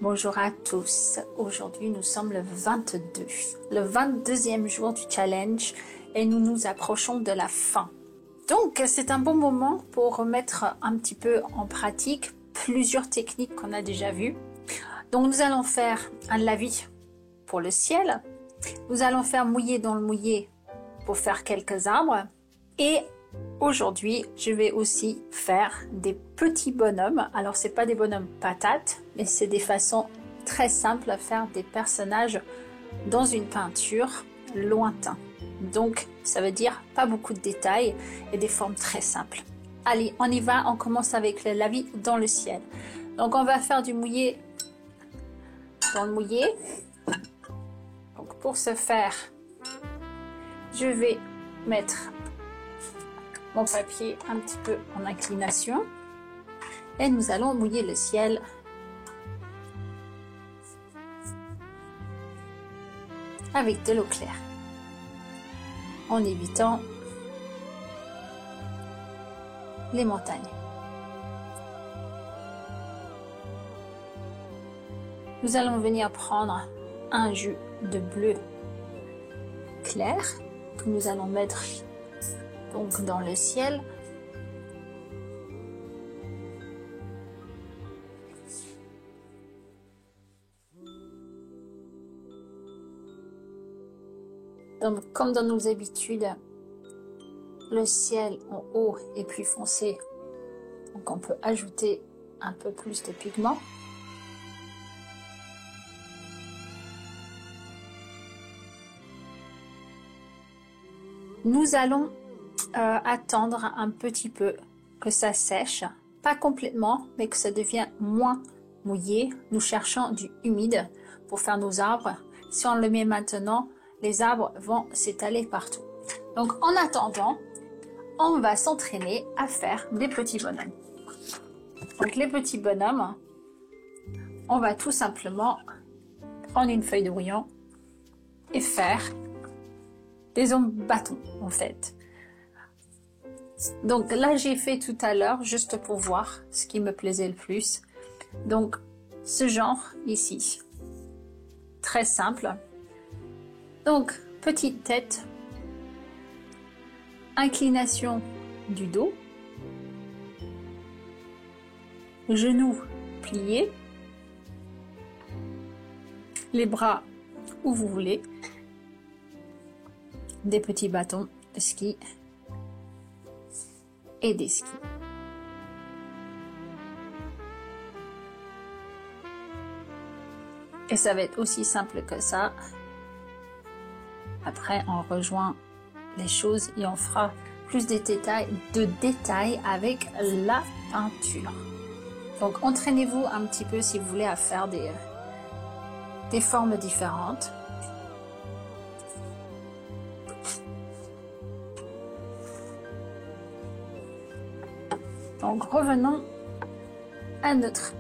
Bonjour à tous. Aujourd'hui, nous sommes le 22e jour du challenge et nous nous approchons de la fin. Donc, c'est un bon moment pour mettre un petit peu en pratique plusieurs techniques qu'on a déjà vues. Donc, nous allons faire un lavis pour le ciel. Nous allons faire mouiller dans le mouillé pour faire quelques arbres. Et aujourd'hui, je vais aussi faire des petits bonhommes. Alors, c'est pas des bonhommes patates, mais c'est des façons très simples à faire des personnages dans une peinture lointain. Donc, ça veut dire pas beaucoup de détails et des formes très simples. Allez, on y va. On commence avec le lavis dans le ciel. Donc, on va faire du mouillé dans le mouillé. Donc, pour ce faire, je vais mettre mon papier un petit peu en inclination et nous allons mouiller le ciel avec de l'eau claire en évitant les montagnes. Nous allons venir prendre un jus de bleu clair que nous allons mettre donc dans le ciel. Donc, comme dans nos habitudes, le ciel en haut est plus foncé, donc on peut ajouter un peu plus de pigments. Nous allons attendre un petit peu que ça sèche, pas complètement, mais que ça devienne moins mouillé. Nous cherchons du humide pour faire nos arbres. Si on le met maintenant, les arbres vont s'étaler partout. Donc en attendant, on va s'entraîner à faire des petits bonhommes. Donc les petits bonhommes, on va tout simplement prendre une feuille de brouillon et faire des hommes bâtons en fait. Donc là j'ai fait tout à l'heure juste pour voir ce qui me plaisait le plus. Donc ce genre ici, très simple. Donc petite tête, inclination du dos, genoux pliés, les bras où vous voulez, des petits bâtons de ski et des skis. Et ça va être aussi simple que ça. Après, on rejoint les choses et on fera plus de détails avec la peinture. Donc, entraînez-vous un petit peu si vous voulez à faire des formes différentes. Donc, revenons à notre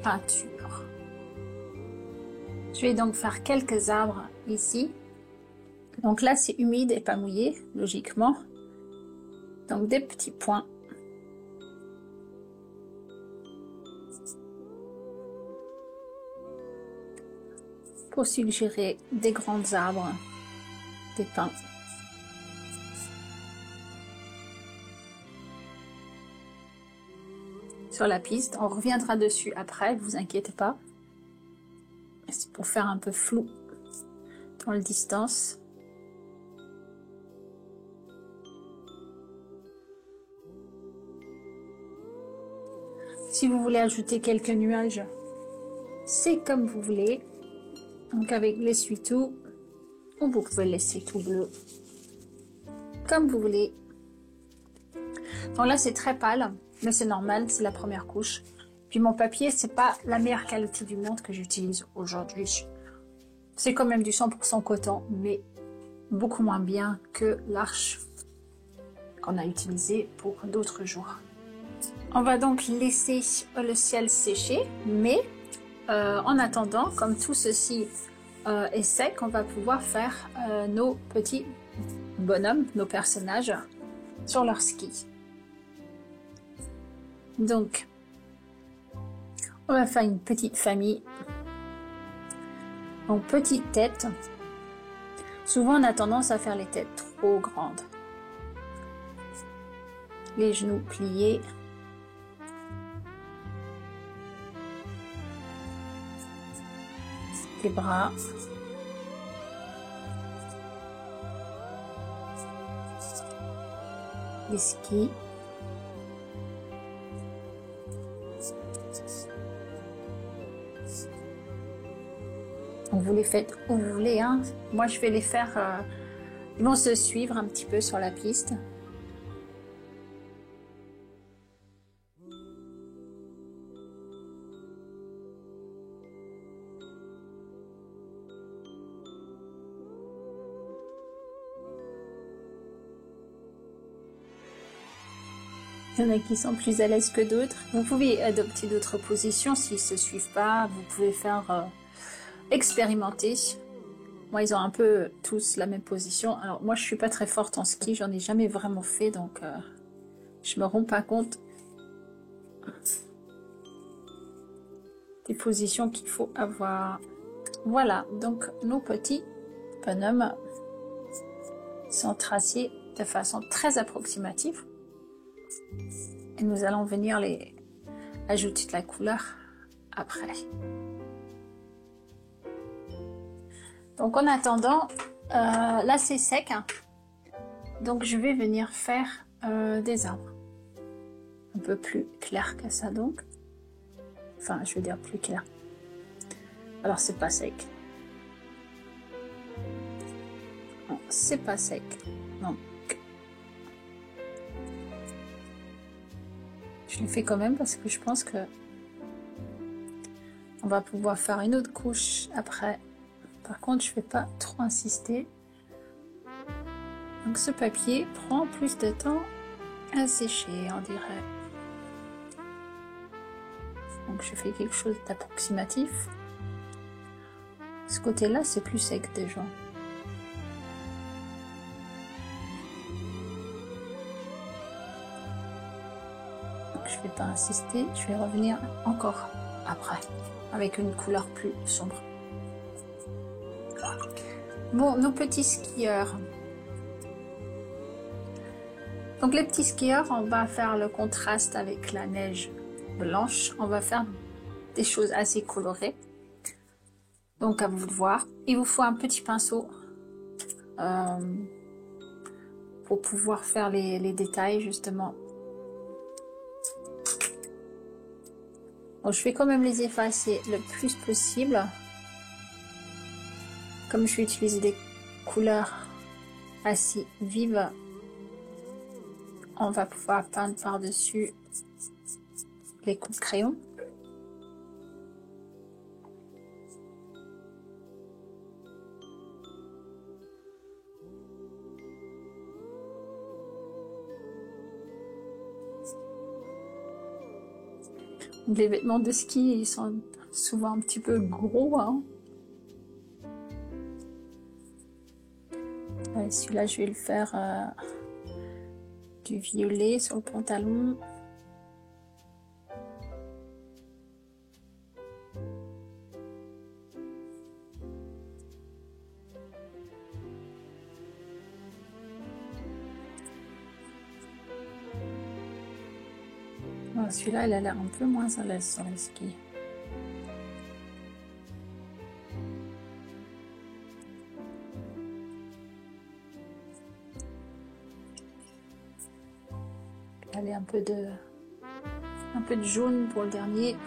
peinture. Je vais donc faire quelques arbres ici. Donc là, c'est humide et pas mouillé, logiquement. Donc des petits points. Pour suggérer des grands arbres, des pins. Sur la piste, on reviendra dessus après, ne vous inquiétez pas. C'est pour faire un peu flou dans la distance. Si vous voulez ajouter quelques nuages, c'est comme vous voulez. Donc avec l'essuie-tout, ou vous pouvez laisser tout bleu, comme vous voulez. Donc là c'est très pâle, mais c'est normal, c'est la première couche. Puis mon papier, c'est pas la meilleure qualité du monde que j'utilise aujourd'hui. C'est quand même du 100% coton, mais beaucoup moins bien que l'arche qu'on a utilisé pour d'autres jours. On va donc laisser le ciel sécher, mais en attendant, comme tout ceci est sec, on va pouvoir faire nos petits bonhommes, nos personnages sur leur ski. Donc, on va faire une petite famille Donc petite tête. Souvent on a tendance à faire les têtes trop grandes. Les genoux pliés. Les bras. Les skis. Donc vous les faites où vous voulez, hein. Moi je vais les faire, ils vont se suivre un petit peu sur la piste. Il y en a qui sont plus à l'aise que d'autres. Vous pouvez adopter d'autres positions s'ils ne se suivent pas. Vous pouvez faire expérimenter. Moi, ils ont un peu tous la même position. Alors, moi, je suis pas très forte en ski. J'en ai jamais vraiment fait, donc je me rends pas compte des positions qu'il faut avoir. Voilà, donc nos petits bonhommes sont tracés de façon très approximative. Et nous allons venir les ajouter de la couleur après. Donc en attendant, là c'est sec, hein. Donc je vais venir faire des arbres. Un peu plus clair que ça donc. Enfin je veux dire plus clair. Alors c'est pas sec. Non, c'est pas sec. Non. Je le fais quand même parce que je pense que on va pouvoir faire une autre couche après. Par contre, je ne vais pas trop insister. Donc ce papier prend plus de temps à sécher, on dirait. Donc je fais quelque chose d'approximatif. Ce côté-là, c'est plus sec déjà. Je vais pas insister, je vais revenir encore après avec une couleur plus sombre. Bon, nos petits skieurs. Donc les petits skieurs, on va faire le contraste avec la neige blanche. On va faire des choses assez colorées. Donc à vous de voir. Il vous faut un petit pinceau pour pouvoir faire les détails justement. Bon, je vais quand même les effacer le plus possible. Comme je vais utiliser des couleurs assez vives, on va pouvoir peindre par-dessus les coups de crayon. Les vêtements de ski, ils sont souvent un petit peu gros, hein. Celui-là, je vais le faire du violet sur le pantalon. Celui-là, il a l'air un peu moins à l'aise sur les skis. Allez, un peu de jaune pour le dernier.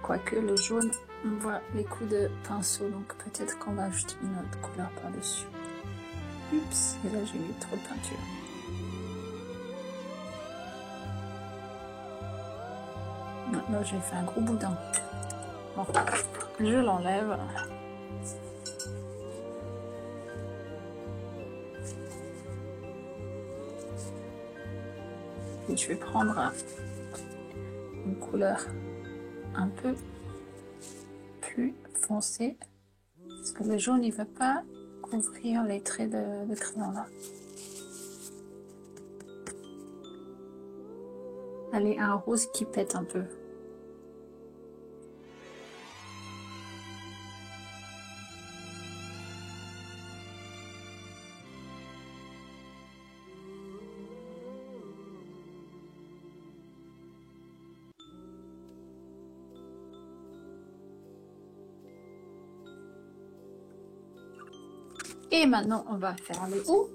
Quoique le jaune, on voit les coups de pinceau, donc peut-être qu'on va ajouter une autre couleur par-dessus. Oups, et là j'ai mis trop de peinture. Là j'ai fait un gros boudin. Bon, je l'enlève. Et je vais prendre une couleur un peu plus foncée. Parce que le jaune, il ne veut pas couvrir les traits de crayon là. Allez, un rose qui pète un peu. Et maintenant, on va faire le haut.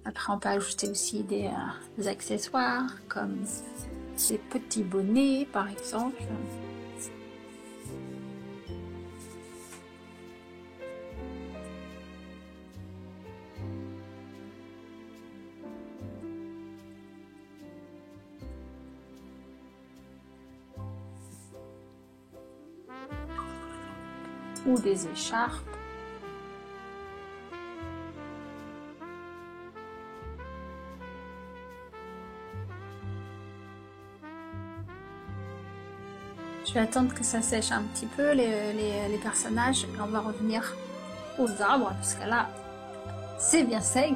Après, on peut ajouter aussi des accessoires comme des petits bonnets, par exemple. Ou des écharpes. Je vais attendre que ça sèche un petit peu les personnages et on va revenir aux arbres parce que là c'est bien sec.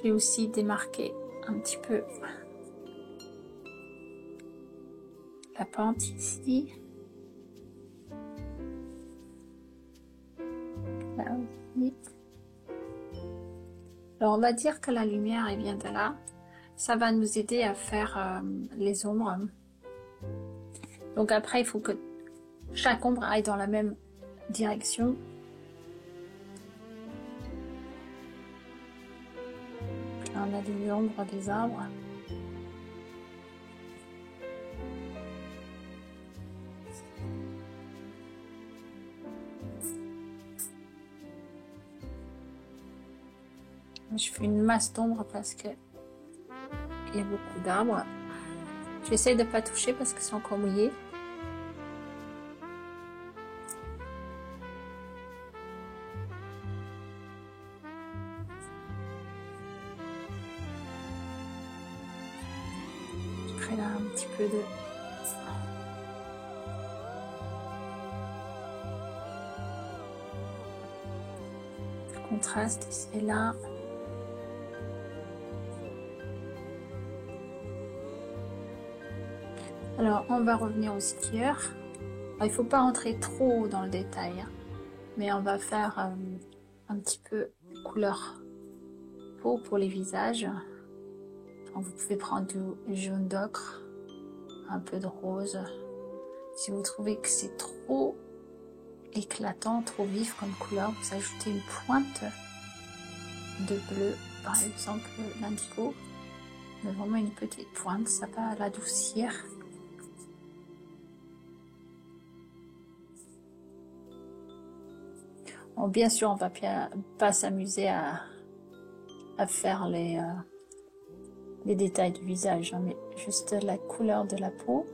Je vais aussi démarquer un petit peu la pente ici. Là aussi. Alors on va dire que la lumière elle vient de là. Ça va nous aider à faire les ombres. Donc après il faut que chaque ombre aille dans la même direction. Là, on a des ombres des arbres. Je fais une masse d'ombre parce que il y a beaucoup d'arbres. J'essaie de pas toucher parce que c'est encore mouillé. Je crée là un petit peu de contraste ici et là. Alors, on va revenir au skieur. Alors, il ne faut pas rentrer trop dans le détail, hein, mais on va faire un petit peu couleur peau pour les visages. Donc, vous pouvez prendre du jaune d'ocre, un peu de rose. Si vous trouvez que c'est trop éclatant, trop vif comme couleur, vous ajoutez une pointe de bleu, par exemple l'indigo, mais vraiment une petite pointe, ça va l'adoucir. Bon, bien sûr, on va pas s'amuser à faire les détails du visage, hein, mais juste la couleur de la peau.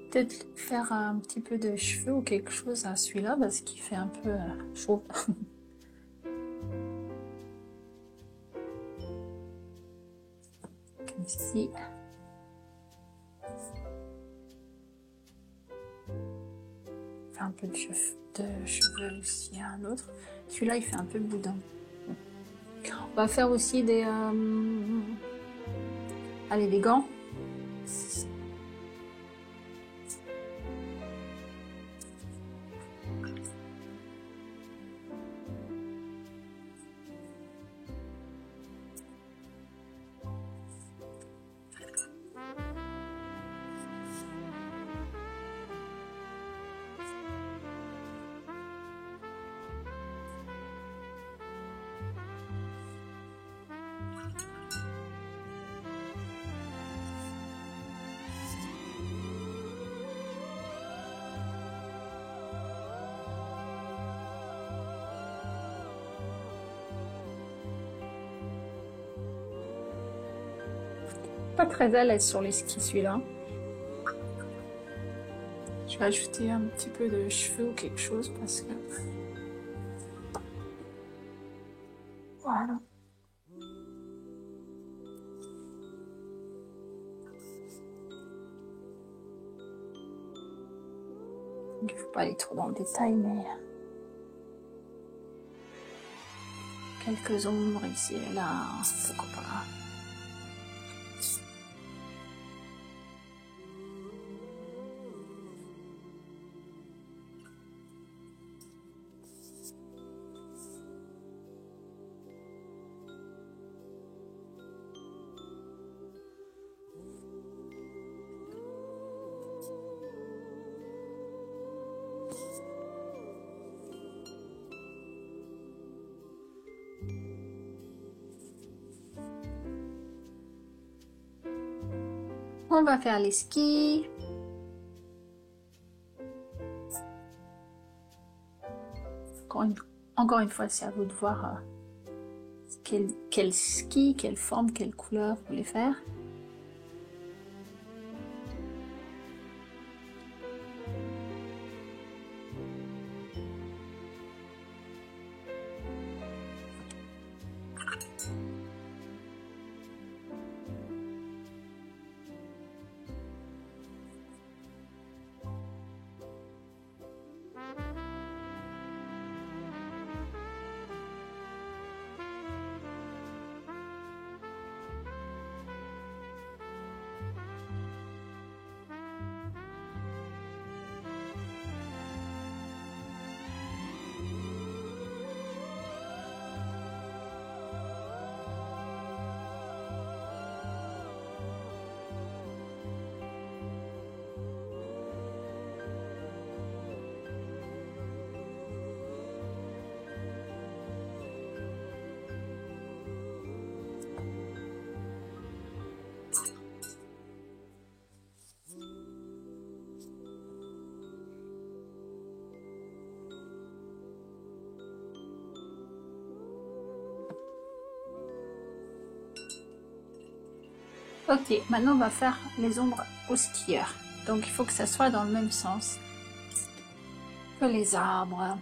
Peut-être faire un petit peu de cheveux ou quelque chose à celui-là parce qu'il fait un peu chaud. Comme ici. peu de cheveux aussi à un autre. Celui-là, il fait un peu boudin. On va faire aussi des gants. Pas très à l'aise sur les skis celui-là. Je vais ajouter un petit peu de cheveux ou quelque chose parce que... Voilà. Il ne faut pas aller trop dans le détail, mais... quelques ombres ici et là, pourquoi pas. On va faire les skis. Encore une fois, c'est à vous de voir quel ski, quelle forme, quelle couleur vous voulez faire. Ok, maintenant on va faire les ombres aux skieurs. Donc il faut que ça soit dans le même sens que les arbres.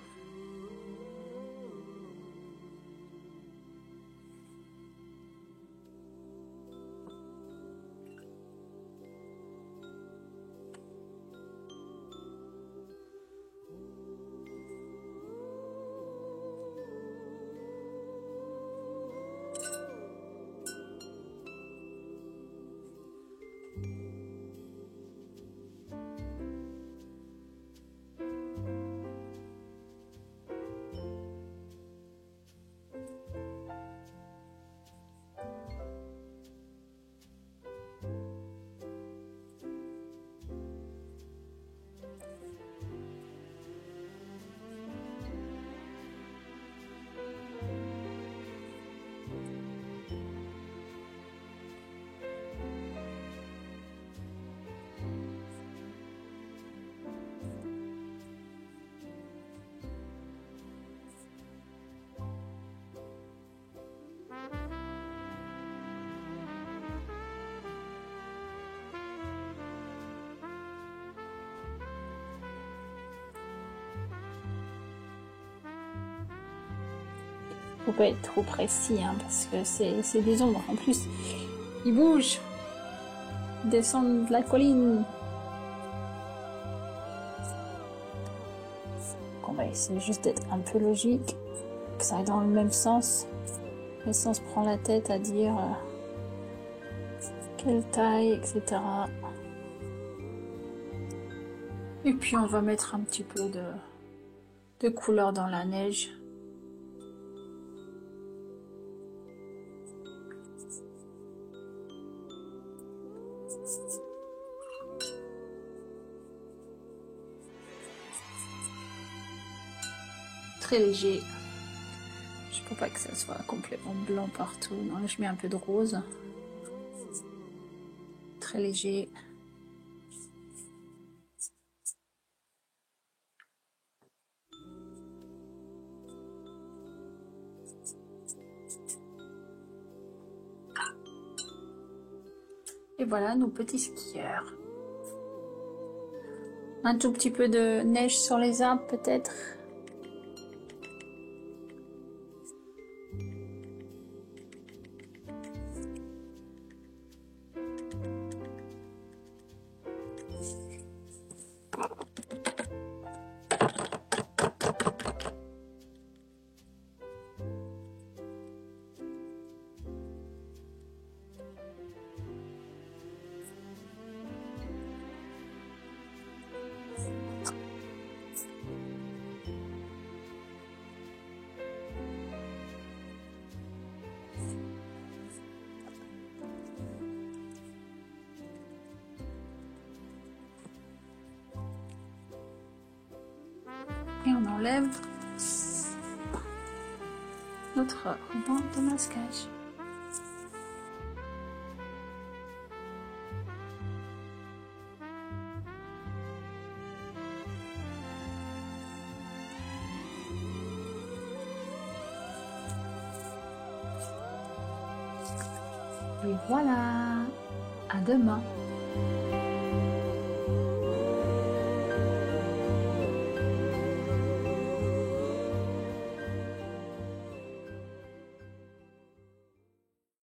Faut pas être trop précis hein, parce que c'est des ombres. En plus, ils bougent, ils descendent de la colline. essayer juste d'être un peu logique, que ça aille dans le même sens. Mais si on se prend la tête à dire quelle taille, etc. Et puis on va mettre un petit peu de couleur dans la neige. Très léger. Je ne peux pas que ça soit complètement blanc partout. Non, là je mets un peu de rose. Très léger. Et voilà nos petits skieurs. Un tout petit peu de neige sur les arbres peut-être. Et on enlève notre ruban de masquage. Et voilà, à demain.